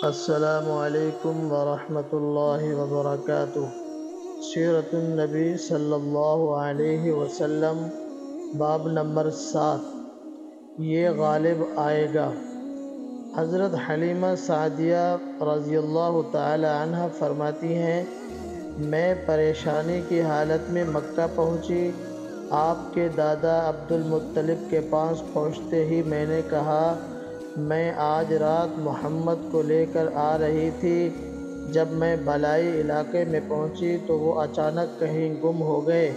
السلام علیکم ورحمۃ اللہ وبرکاتہ۔ سیرت النبی صلی اللہ علیہ وسلم، باب نمبر 7، یہ غالب آئے گا۔ حضرت حلیمہ سعدیہ رضی اللہ تعالی عنہ فرماتی ہیں، میں پریشانی کی حالت میں مکہ پہنچی۔ آپ کے دادا عبد المطلب کے پاس پہنچتے ہی میں نے کہا، میں آج رات محمد کو لے کر آ رہی تھی۔ جب میں بالائی علاقے میں پہنچی تو وہ اچانک کہیں گم ہو گئے۔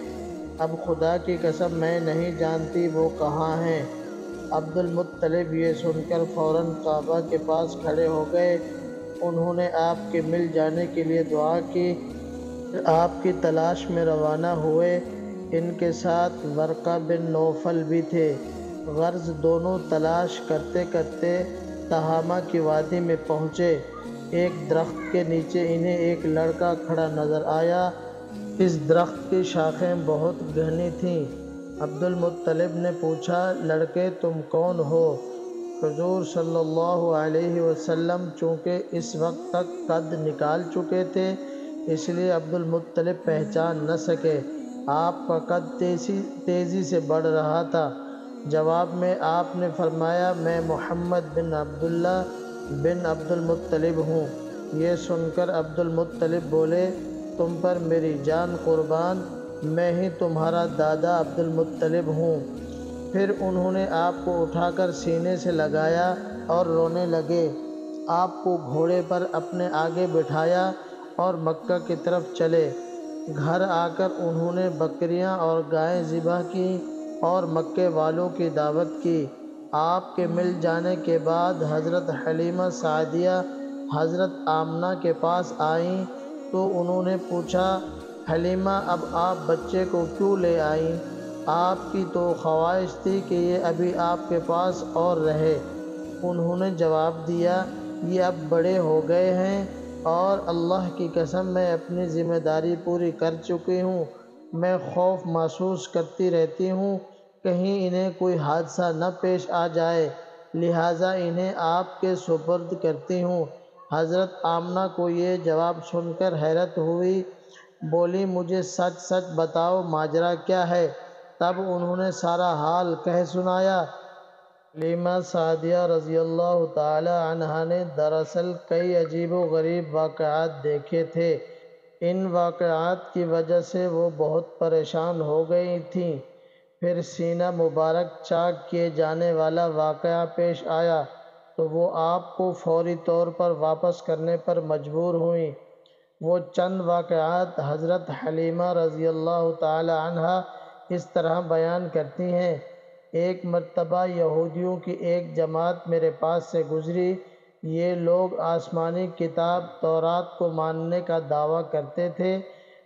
اب خدا کی قسم میں نہیں جانتی وہ کہاں ہیں۔ عبد المطلب یہ سن کر فوراً کعبہ کے پاس کھڑے ہو گئے۔ انہوں نے آپ کے مل جانے کے لیے دعا کی، پھر آپ کی تلاش میں روانہ ہوئے۔ ان کے ساتھ ورقہ بن نوفل بھی تھے۔ غرض دونوں تلاش کرتے کرتے تہامہ کی وادی میں پہنچے۔ ایک درخت کے نیچے انہیں ایک لڑکا کھڑا نظر آیا۔ اس درخت کی شاخیں بہت گھنی تھیں۔ عبد المطلب نے پوچھا، لڑکے تم کون ہو؟ حضور صلی اللہ علیہ وسلم چونکہ اس وقت تک قد نکال چکے تھے، اس لیے عبد المطلب پہچان نہ سکے۔ آپ کا قد تیزی سے بڑھ رہا تھا۔ جواب میں آپ نے فرمایا، میں محمد بن عبداللہ بن عبد المطلب ہوں۔ یہ سن کر عبد المطلب بولے، تم پر میری جان قربان، میں ہی تمہارا دادا عبد المطلب ہوں۔ پھر انہوں نے آپ کو اٹھا کر سینے سے لگایا اور رونے لگے۔ آپ کو گھوڑے پر اپنے آگے بٹھایا اور مکہ کی طرف چلے۔ گھر آ کر انہوں نے بکریاں اور گائیں ذبح کیں اور مکے والوں کی دعوت کی۔ آپ کے مل جانے کے بعد حضرت حلیمہ سعدیہ حضرت آمنہ کے پاس آئیں تو انہوں نے پوچھا، حلیمہ اب آپ بچے کو کیوں لے آئیں؟ آپ کی تو خواہش تھی کہ یہ ابھی آپ کے پاس اور رہے۔ انہوں نے جواب دیا، یہ اب بڑے ہو گئے ہیں اور اللہ کی قسم میں اپنی ذمہ داری پوری کر چکی ہوں۔ میں خوف محسوس کرتی رہتی ہوں کہیں انہیں کوئی حادثہ نہ پیش آ جائے، لہٰذا انہیں آپ کے سپرد کرتی ہوں۔ حضرت آمنہ کو یہ جواب سن کر حیرت ہوئی، بولی، مجھے سچ سچ بتاؤ ماجرا کیا ہے؟ تب انہوں نے سارا حال کہہ سنایا۔ حلیمہ سعدیہ رضی اللہ تعالی عنہا نے دراصل کئی عجیب و غریب واقعات دیکھے تھے۔ ان واقعات کی وجہ سے وہ بہت پریشان ہو گئی تھیں۔ پھر سینہ مبارک چاک کیے جانے والا واقعہ پیش آیا تو وہ آپ کو فوری طور پر واپس کرنے پر مجبور ہوئیں۔ وہ چند واقعات حضرت حلیمہ رضی اللہ تعالی عنہا اس طرح بیان کرتی ہیں، ایک مرتبہ یہودیوں کی ایک جماعت میرے پاس سے گزری۔ یہ لوگ آسمانی کتاب تورات کو ماننے کا دعویٰ کرتے تھے۔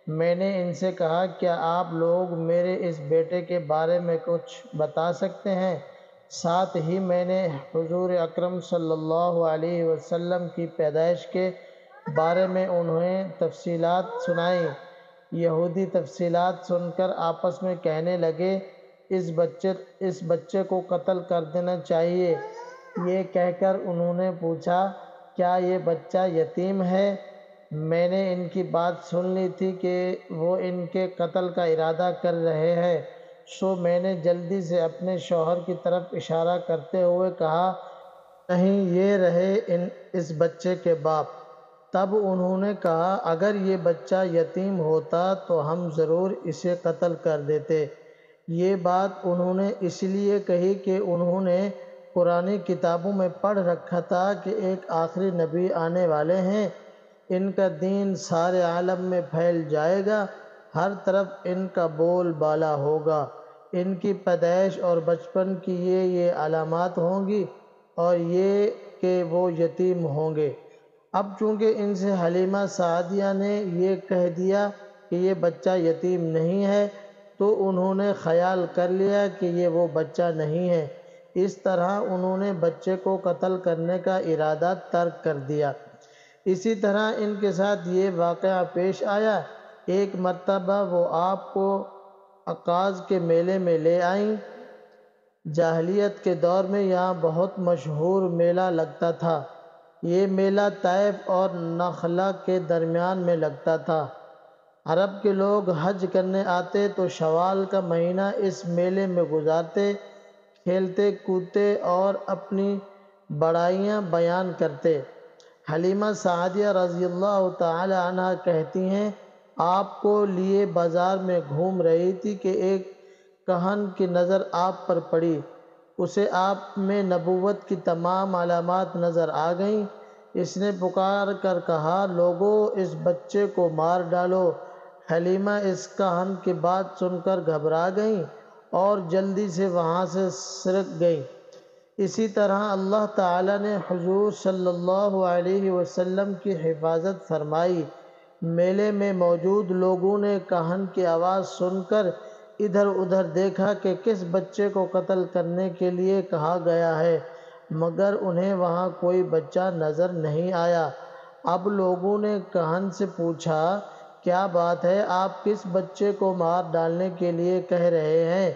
میں نے ان سے کہا، کیا آپ لوگ میرے اس بیٹے کے بارے میں کچھ بتا سکتے ہیں؟ ساتھ ہی میں نے حضور اکرم صلی اللہ علیہ وسلم کی پیدائش کے بارے میں انہیں تفصیلات سنائیں۔ یہودی تفصیلات سن کر آپس میں کہنے لگے، اس بچے کو قتل کر دینا چاہیے۔ یہ کہہ کر انہوں نے پوچھا، کیا یہ بچہ یتیم ہے؟ میں نے ان کی بات سن لی تھی کہ وہ ان کے قتل کا ارادہ کر رہے ہیں، سو میں نے جلدی سے اپنے شوہر کی طرف اشارہ کرتے ہوئے کہا، نہیں یہ رہے اس بچے کے باپ۔ تب انہوں نے کہا، اگر یہ بچہ یتیم ہوتا تو ہم ضرور اسے قتل کر دیتے۔ یہ بات انہوں نے اس لیے کہی کہ انہوں نے پرانی کتابوں میں پڑھ رکھا تھا کہ ایک آخری نبی آنے والے ہیں، ان کا دین سارے عالم میں پھیل جائے گا، ہر طرف ان کا بول بالا ہوگا، ان کی پیدائش اور بچپن کی یہ علامات ہوں گی اور یہ کہ وہ یتیم ہوں گے۔ اب چونکہ ان سے حلیمہ سعدیہ نے یہ کہہ دیا کہ یہ بچہ یتیم نہیں ہے تو انہوں نے خیال کر لیا کہ یہ وہ بچہ نہیں ہے۔ اس طرح انہوں نے بچے کو قتل کرنے کا ارادہ ترک کر دیا۔ اسی طرح ان کے ساتھ یہ واقعہ پیش آیا، ایک مرتبہ وہ آپ کو عکاظ کے میلے میں لے آئیں۔ جاہلیت کے دور میں یہاں بہت مشہور میلہ لگتا تھا۔ یہ میلہ طائف اور نخلا کے درمیان میں لگتا تھا۔ عرب کے لوگ حج کرنے آتے تو شوال کا مہینہ اس میلے میں گزارتے، کھیلتے کودتے اور اپنی بڑائیاں بیان کرتے۔ حلیمہ سعدیہ رضی اللہ تعالی عنہ کہتی ہیں، آپ کو لیے بازار میں گھوم رہی تھی کہ ایک کہن کی نظر آپ پر پڑی۔ اسے آپ میں نبوت کی تمام علامات نظر آ گئیں۔ اس نے پکار کر کہا، لوگو اس بچے کو مار ڈالو۔ حلیمہ اس کہن کی بات سن کر گھبرا گئیں اور جلدی سے وہاں سے سرک گئیں۔ اسی طرح اللہ تعالیٰ نے حضور صلی اللہ علیہ وسلم کی حفاظت فرمائی۔ میلے میں موجود لوگوں نے کہن کی آواز سن کر ادھر ادھر دیکھا کہ کس بچے کو قتل کرنے کے لیے کہا گیا ہے، مگر انہیں وہاں کوئی بچہ نظر نہیں آیا۔ اب لوگوں نے کہن سے پوچھا، کیا بات ہے، آپ کس بچے کو مار ڈالنے کے لیے کہہ رہے ہیں؟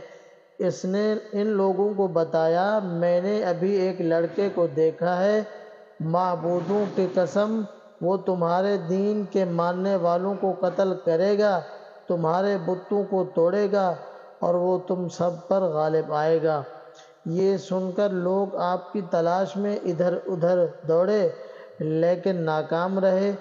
اس نے ان لوگوں کو بتایا، میں نے ابھی ایک لڑکے کو دیکھا ہے، معبودوں کی قسم وہ تمہارے دین کے ماننے والوں کو قتل کرے گا، تمہارے بتوں کو توڑے گا اور وہ تم سب پر غالب آئے گا۔ یہ سن کر لوگ آپ کی تلاش میں ادھر ادھر دوڑے لیکن ناکام رہے۔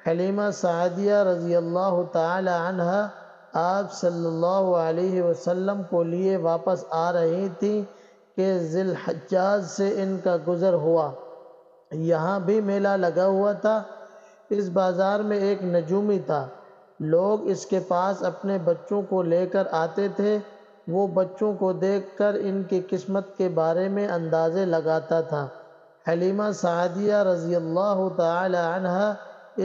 حلیمہ سعدیہ رضی اللہ تعالی عنہ آپ صلی اللہ علیہ وسلم کو لیے واپس آ رہی تھیں کہ ذی الحجاج سے ان کا گزر ہوا۔ یہاں بھی میلہ لگا ہوا تھا۔ اس بازار میں ایک نجومی تھا۔ لوگ اس کے پاس اپنے بچوں کو لے کر آتے تھے۔ وہ بچوں کو دیکھ کر ان کی قسمت کے بارے میں اندازے لگاتا تھا۔ حلیمہ سعدیہ رضی اللہ تعالی عنہ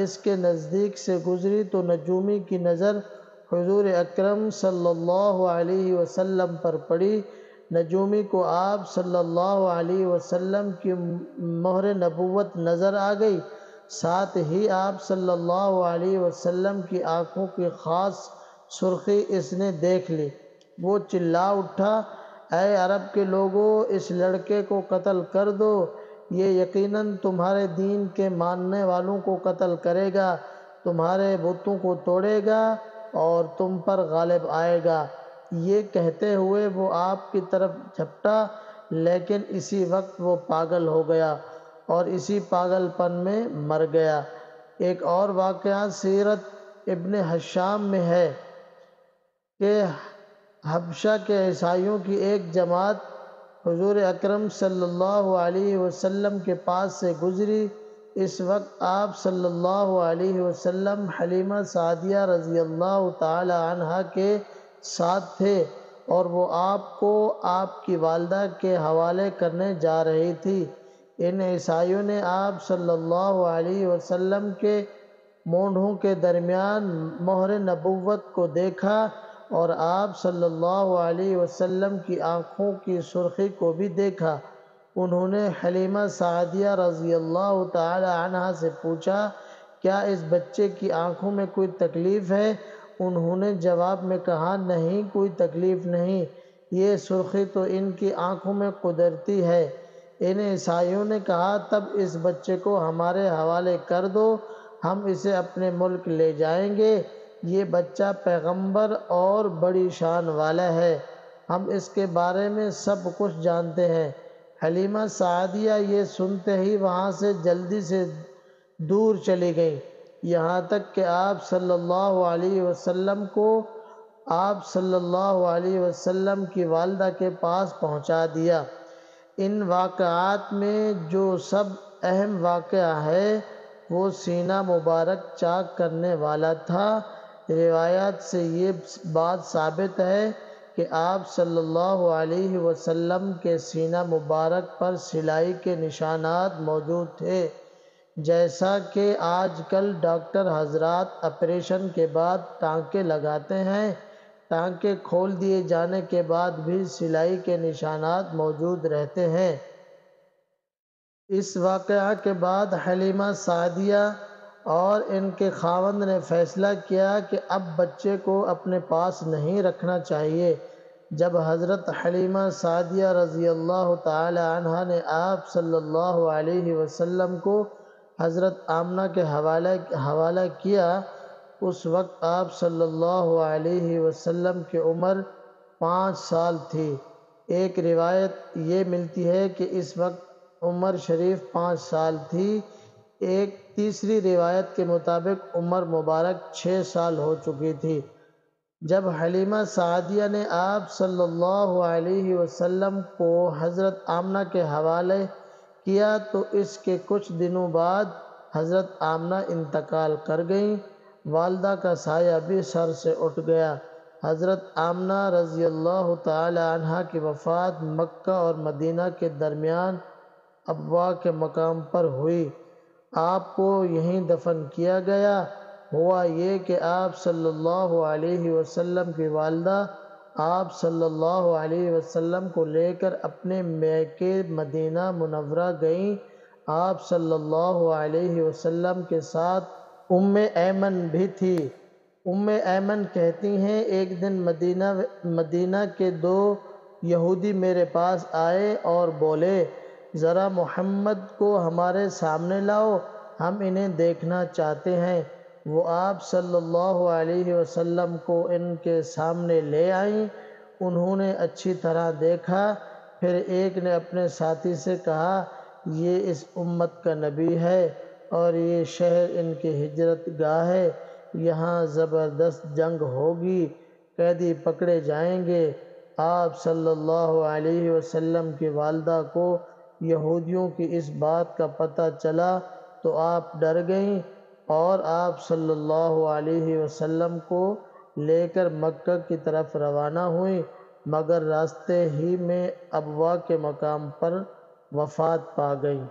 اس کے نزدیک سے گزری تو نجومی کی نظر حضور اکرم صلی اللہ علیہ وسلم پر پڑی۔ نجومی کو آپ صلی اللہ علیہ وسلم کی مہر نبوت نظر آ گئی، ساتھ ہی آپ صلی اللہ علیہ وسلم کی آنکھوں کی خاص سرخی اس نے دیکھ لی۔ وہ چلا اٹھا، اے عرب کے لوگو، اس لڑکے کو قتل کر دو، یہ یقیناً تمہارے دین کے ماننے والوں کو قتل کرے گا، تمہارے بتوں کو توڑے گا اور تم پر غالب آئے گا۔ یہ کہتے ہوئے وہ آپ کی طرف جھپٹا، لیکن اسی وقت وہ پاگل ہو گیا اور اسی پاگل پن میں مر گیا۔ ایک اور واقعہ سیرت ابن ہشام میں ہے کہ حبشہ کے عیسائیوں کی ایک جماعت حضور اکرم صلی اللہ علیہ وسلم کے پاس سے گزری۔ اس وقت آپ صلی اللہ علیہ وسلم حلیمہ سعدیہ رضی اللہ تعالی عنہ کے ساتھ تھے اور وہ آپ کو آپ کی والدہ کے حوالے کرنے جا رہی تھی۔ ان عیسائیوں نے آپ صلی اللہ علیہ وسلم کے مونڈھوں کے درمیان مہر نبوت کو دیکھا اور آپ صلی اللہ علیہ وسلم کی آنکھوں کی سرخی کو بھی دیکھا۔ انہوں نے حلیمہ سعدیہ رضی اللہ تعالی عنہ سے پوچھا، کیا اس بچے کی آنکھوں میں کوئی تکلیف ہے؟ انہوں نے جواب میں کہا، نہیں، کوئی تکلیف نہیں، یہ سرخی تو ان کی آنکھوں میں قدرتی ہے۔ ان عیسائیوں نے کہا، تب اس بچے کو ہمارے حوالے کر دو، ہم اسے اپنے ملک لے جائیں گے۔ یہ بچہ پیغمبر اور بڑی شان والا ہے، ہم اس کے بارے میں سب کچھ جانتے ہیں۔ حلیمہ سعدیہ یہ سنتے ہی وہاں سے جلدی سے دور چلی گئیں، یہاں تک کہ آپ صلی اللہ علیہ وسلم کو آپ صلی اللہ علیہ وسلم کی والدہ کے پاس پہنچا دیا۔ ان واقعات میں جو سب اہم واقعہ ہے وہ سینہ مبارک چاک کرنے والا تھا۔ روایات سے یہ بات ثابت ہے کہ آپ صلی اللہ علیہ وسلم کے سینہ مبارک پر سلائی کے نشانات موجود تھے، جیسا کہ آج کل ڈاکٹر حضرات آپریشن کے بعد ٹانکے لگاتے ہیں۔ ٹانکے کھول دیے جانے کے بعد بھی سلائی کے نشانات موجود رہتے ہیں۔ اس واقعہ کے بعد حلیمہ سعدیہ اور ان کے خاوند نے فیصلہ کیا کہ اب بچے کو اپنے پاس نہیں رکھنا چاہیے۔ جب حضرت حلیمہ سعدیہ رضی اللہ تعالی عنہ نے آپ صلی اللہ علیہ وسلم کو حضرت آمنہ کے حوالہ کیا، اس وقت آپ صلی اللہ علیہ وسلم کی عمر 5 سال تھی۔ ایک روایت یہ ملتی ہے کہ اس وقت عمر شریف 5 سال تھی، ایک تیسری روایت کے مطابق عمر مبارک 6 سال ہو چکی تھی۔ جب حلیمہ سعدیہ نے آپ صلی اللہ علیہ وسلم کو حضرت آمنہ کے حوالے کیا تو اس کے کچھ دنوں بعد حضرت آمنہ انتقال کر گئیں۔ والدہ کا سایہ بھی سر سے اٹھ گیا۔ حضرت آمنہ رضی اللہ تعالی عنہا کی وفات مکہ اور مدینہ کے درمیان ابوا کے مقام پر ہوئی۔ آپ کو یہیں دفن کیا گیا۔ ہوا یہ کہ آپ صلی اللہ علیہ وسلم کی والدہ آپ صلی اللہ علیہ وسلم کو لے کر اپنے میکے مدینہ منورہ گئیں۔ آپ صلی اللہ علیہ وسلم کے ساتھ ایمن بھی تھی۔ ایمن کہتی ہیں ایک دن مدینہ کے 2 یہودی میرے پاس آئے اور بولے، ذرا محمد کو ہمارے سامنے لاؤ، ہم انہیں دیکھنا چاہتے ہیں۔ وہ آپ صلی اللہ علیہ وسلم کو ان کے سامنے لے آئیں۔ انہوں نے اچھی طرح دیکھا، پھر ایک نے اپنے ساتھی سے کہا، یہ اس امت کا نبی ہے اور یہ شہر ان کی ہجرت گاہ ہے، یہاں زبردست جنگ ہوگی، قیدی پکڑے جائیں گے۔ آپ صلی اللہ علیہ وسلم کی والدہ کو یہودیوں کی اس بات کا پتہ چلا تو آپ ڈر گئیں اور آپ صلی اللہ علیہ وسلم کو لے کر مکہ کی طرف روانہ ہوئیں، مگر راستے ہی میں ابوا کے مقام پر وفات پا گئیں۔